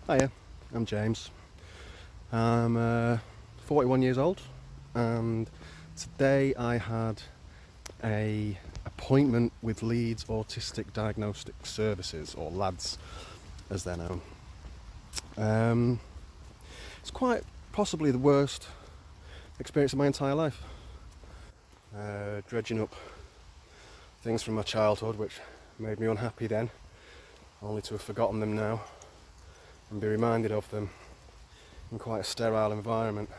Hiya, I'm James. I'm 41 years old, and today I had a appointment with Leeds Autistic Diagnostic Services, or LADS as they're known. It's quite possibly the worst experience of my entire life. Dredging up things from my childhood which made me unhappy then, only to have forgotten them now and be reminded of them in quite a sterile environment.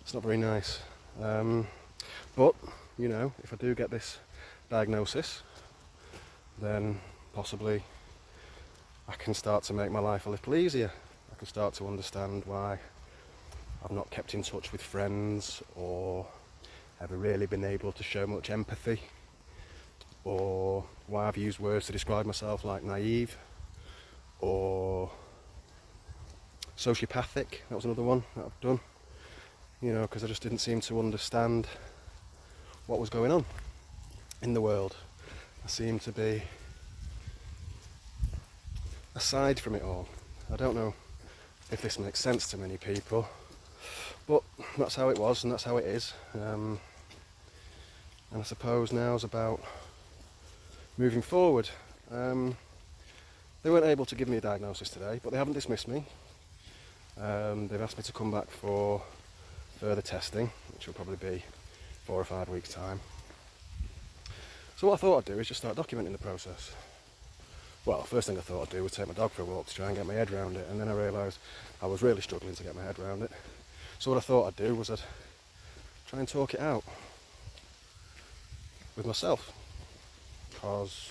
It's not very nice. But, you know, if I do get this diagnosis, then possibly I can start to make my life a little easier. I can start to understand why I've not kept in touch with friends, or ever really been able to show much empathy, or why I've used words to describe myself like naive, or sociopathic. That was another one that I've done, you know, because I just didn't seem to understand what was going on in the world. I seemed to be aside from it all. I don't know if this makes sense to many people, but that's how it was and that's how it is. And I suppose now's about moving forward. They weren't able to give me a diagnosis today, but they haven't dismissed me. They've asked me to come back for further testing, which will probably be 4 or 5 weeks' time. So what I thought I'd do is just start documenting the process. Well, first thing I thought I'd do was take my dog for a walk to try and get my head around it, and then I realised I was really struggling to get my head around it. So what I thought I'd do was I'd try and talk it out with myself, because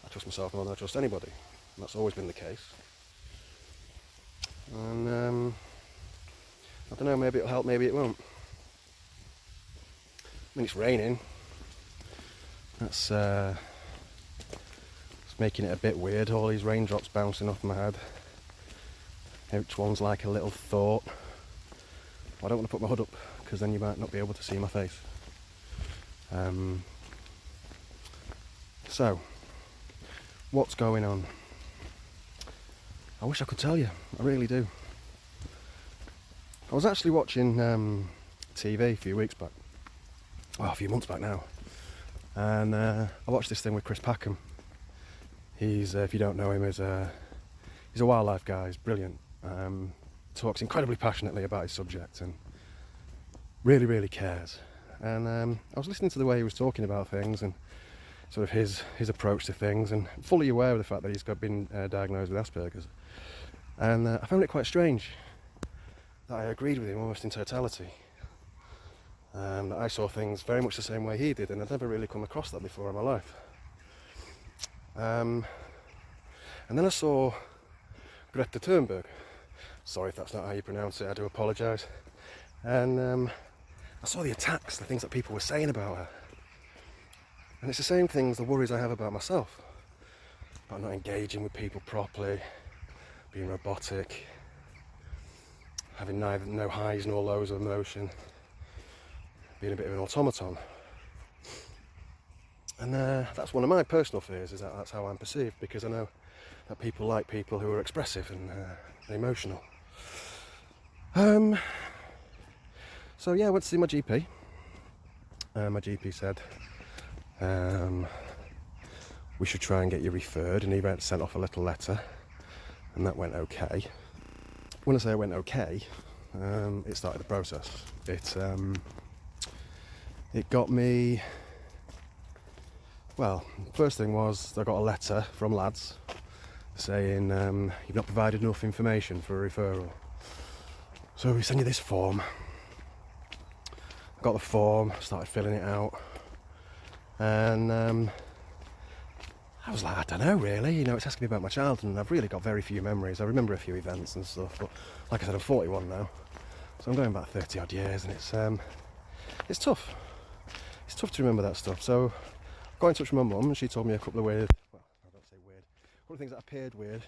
I trust myself more than I trust anybody, and that's always been the case. And I don't know, maybe it'll help, maybe it won't. I mean, it's raining. That's it's making it a bit weird, all these raindrops bouncing off my head. Each one's like a little thought. I don't want to put my hood up, because then you might not be able to see my face. So, what's going on? I wish I could tell you, I really do. I was actually watching TV a few weeks back, well, a few months back now, and I watched this thing with Chris Packham. He's, if you don't know him, he's a wildlife guy. He's brilliant. Talks incredibly passionately about his subject and really, really cares. And I was listening to the way he was talking about things and sort of his approach to things, and fully aware of the fact that he's been diagnosed with Asperger's. And I found it quite strange that I agreed with him almost in totality. I saw things very much the same way he did, and I'd never really come across that before in my life. And then I saw Greta Thunberg. Sorry if that's not how you pronounce it, I do apologise. And I saw the attacks, the things that people were saying about her. And it's the same things, the worries I have about myself. About not engaging with people properly, being robotic, having no highs nor lows of emotion, being a bit of an automaton. And that's one of my personal fears, is that that's how I'm perceived, because I know that people like people who are expressive and emotional. So yeah, I went to see my GP. My GP said we should try and get you referred, and he sent off a little letter, and that went okay. When I say it went okay, it started the process. It got me, well, first thing was I got a letter from LADS saying you've not provided enough information for a referral, so we send you this form. I got the form, started filling it out, and I was like, I don't know really, you know, it's asking me about my childhood, and I've really got very few memories. I remember a few events and stuff, but like I said, I'm 41 now, so I'm going back 30 odd years, and it's tough. It's tough to remember that stuff. So I got in touch with my mum, and she told me a couple of weird, well, I don't say weird, a couple of things that appeared weird,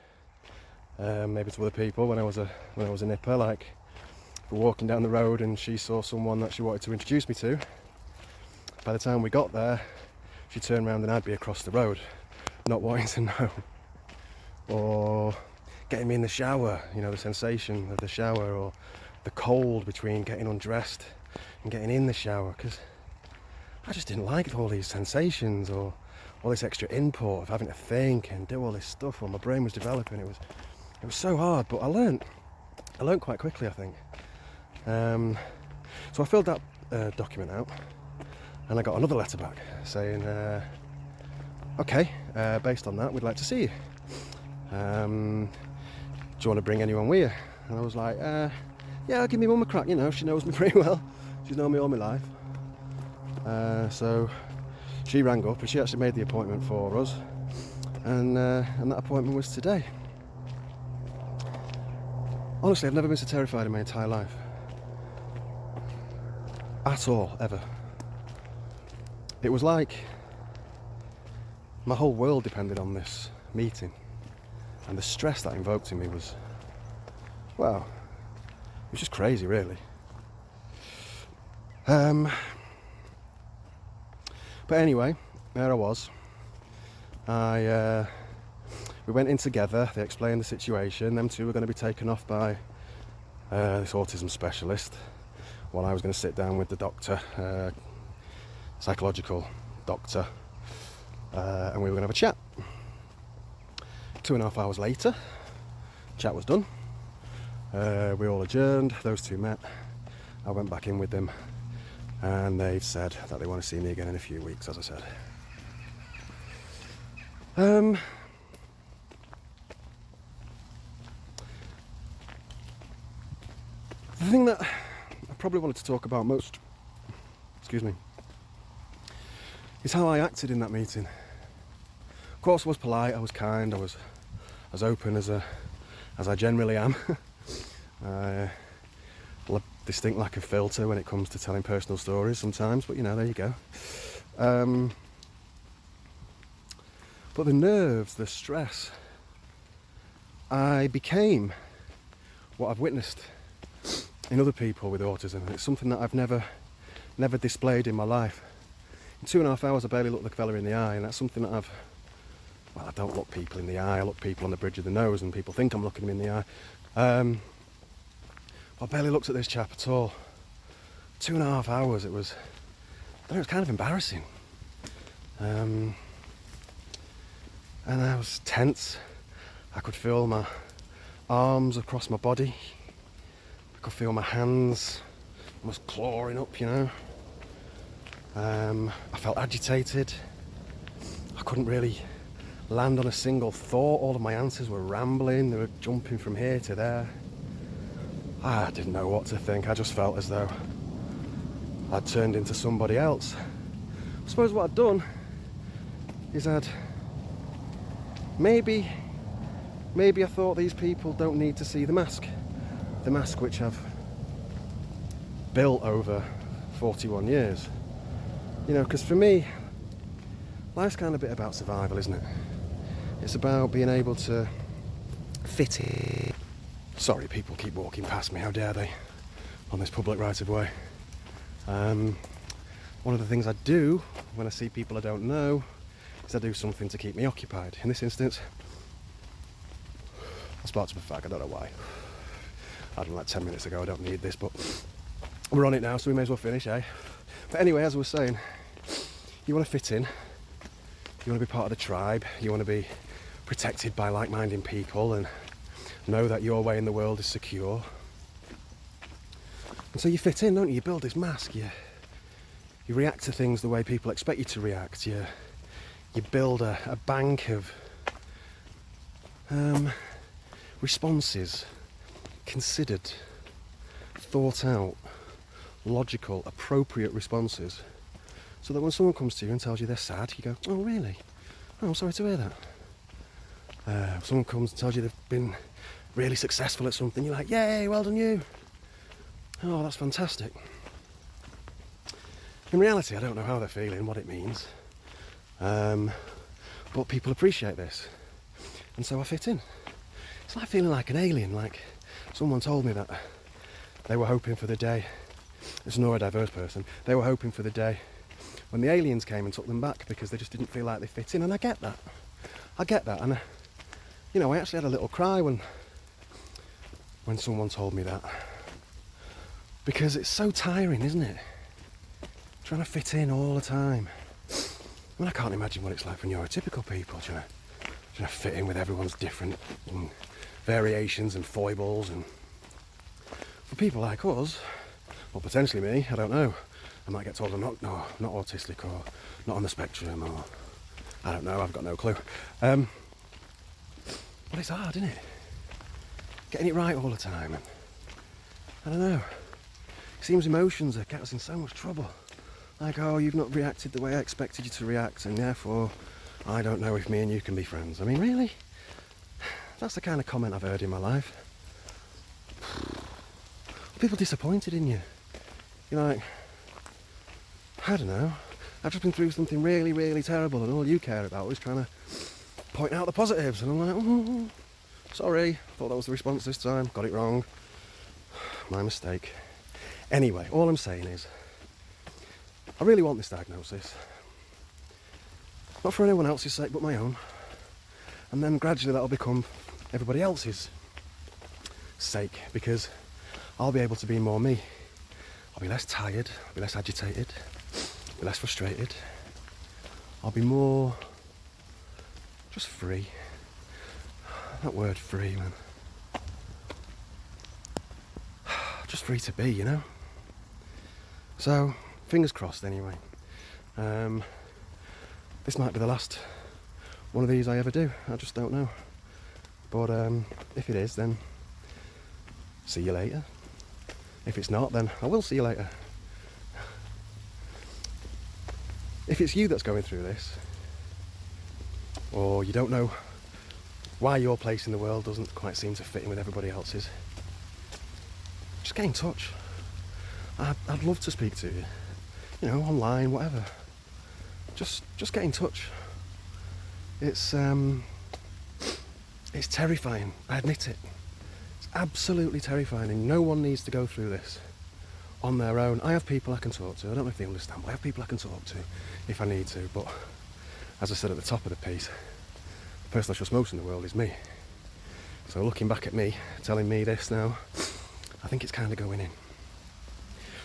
maybe to other people when I was a nipper, like we're walking down the road and she saw someone that she wanted to introduce me to. By the time we got there, she turned around and I'd be across the road, not wanting to know. Or getting me in the shower, you know, the sensation of the shower, or the cold between getting undressed and getting in the shower, because I just didn't like all these sensations or all this extra input of having to think and do all this stuff while my brain was developing. It was so hard, but I learned quite quickly, I think. So I filled that document out, and I got another letter back saying, okay, based on that, we'd like to see you. Do you want to bring anyone with you? And I was like, yeah, I'll give me mum a crack, you know, she knows me pretty well. She's known me all my life. So she rang up and she actually made the appointment for us, and that appointment was today. Honestly, I've never been so terrified in my entire life. At all, ever. It was like my whole world depended on this meeting, and the stress that invoked in me was, well, it was just crazy, really. But anyway, there I was. We went in together, they explained the situation. Them two were going to be taken off by this autism specialist, while I was going to sit down with the doctor, psychological doctor, and we were going to have a chat. 2.5 hours later, chat was done. We all adjourned, those two met. I went back in with them, and they've said that they want to see me again in a few weeks, as I said. The thing that I probably wanted to talk about most, is how I acted in that meeting. Of course, I was polite, I was kind, I was as open as I generally am. A distinct lack of filter when it comes to telling personal stories sometimes, but you know, there you go. But the nerves, the stress, I became what I've witnessed in other people with autism, and it's something that I've never displayed in my life. In 2.5 hours, I barely looked the fella in the eye, and that's something that I don't look people in the eye. I look people on the bridge of the nose, and people think I'm looking them in the eye. I barely looked at this chap at all. 2.5 hours, it was kind of embarrassing. And I was tense. I could feel my arms across my body. I could feel my hands almost clawing up, you know. I felt agitated. I couldn't really land on a single thought. All of my answers were rambling. They were jumping from here to there. I didn't know what to think. I just felt as though I'd turned into somebody else. I suppose what I'd done is maybe I thought these people don't need to see the mask which I've built over 41 years. You know, because for me, life's kind of a bit about survival, isn't it? It's about being able to fit in. Sorry, people keep walking past me, how dare they, on this public right of way. One of the things I do when I see people I don't know is I do something to keep me occupied. In this instance, I sparked up a fag, I don't know why. I done like 10 minutes ago, I don't need this, but we're on it now, so we may as well finish, eh? But anyway, as I was saying, you want to fit in, you want to be part of the tribe, you want to be protected by like-minded people and know that your way in the world is secure. And so you fit in, don't you? You build this mask, you react to things the way people expect you to react, you build a bank of responses, considered, thought out, logical, appropriate responses, so that when someone comes to you and tells you they're sad, you go, oh really? Oh, I'm sorry to hear that. If someone comes and tells you they've been really successful at something, you're like, yay, well done you. Oh, that's fantastic. In reality, I don't know how they're feeling, what it means, but people appreciate this, and so I fit in. It's like feeling like an alien, like someone told me that they were hoping for the day, it's a neurodiverse person, they were hoping for the day when the aliens came and took them back because they just didn't feel like they fit in, and I get that, and You know, I actually had a little cry when someone told me that. Because it's so tiring, isn't it? Trying to fit in all the time. I mean, I can't imagine what it's like for neurotypical people, trying to fit in with everyone's different variations and foibles. And for people like us, or potentially me, I don't know, I might get told I'm not autistic or not on the spectrum, or I don't know, I've got no clue. But it's hard, isn't it? Getting it right all the time. And I don't know. It seems emotions are getting us in so much trouble. Like, oh, you've not reacted the way I expected you to react, and therefore I don't know if me and you can be friends. I mean, really? That's the kind of comment I've heard in my life. People disappointed in you. You're like, I don't know, I've just been through something really, really terrible, and all you care about is trying to point out the positives. And I'm like, oh, sorry, thought that was the response this time, got it wrong. My mistake. Anyway, all I'm saying is, I really want this diagnosis. Not for anyone else's sake, but my own. And then gradually that'll become everybody else's sake, because I'll be able to be more me. I'll be less tired, I'll be less agitated, I'll be less frustrated. I'll be more just free. That word free, man. Just free to be, you know? So, fingers crossed anyway. This might be the last one of these I ever do, I just don't know. But if it is, then see you later. If it's not, then I will see you later. If it's you that's going through this, or you don't know why your place in the world doesn't quite seem to fit in with everybody else's, just get in touch. I'd love to speak to you. You know, online, whatever. Just get in touch. It's terrifying, I admit it. It's absolutely terrifying, and no one needs to go through this on their own. I have people I can talk to. I don't know if they understand, but I have people I can talk to if I need to. But as I said at the top of the piece, the person I trust most in the world is me. So looking back at me, telling me this now, I think it's kind of going in.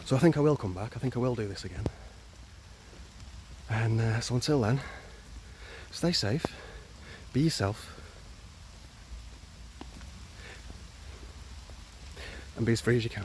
So I think I will come back. I think I will do this again. And so until then, stay safe, be yourself, and be as free as you can.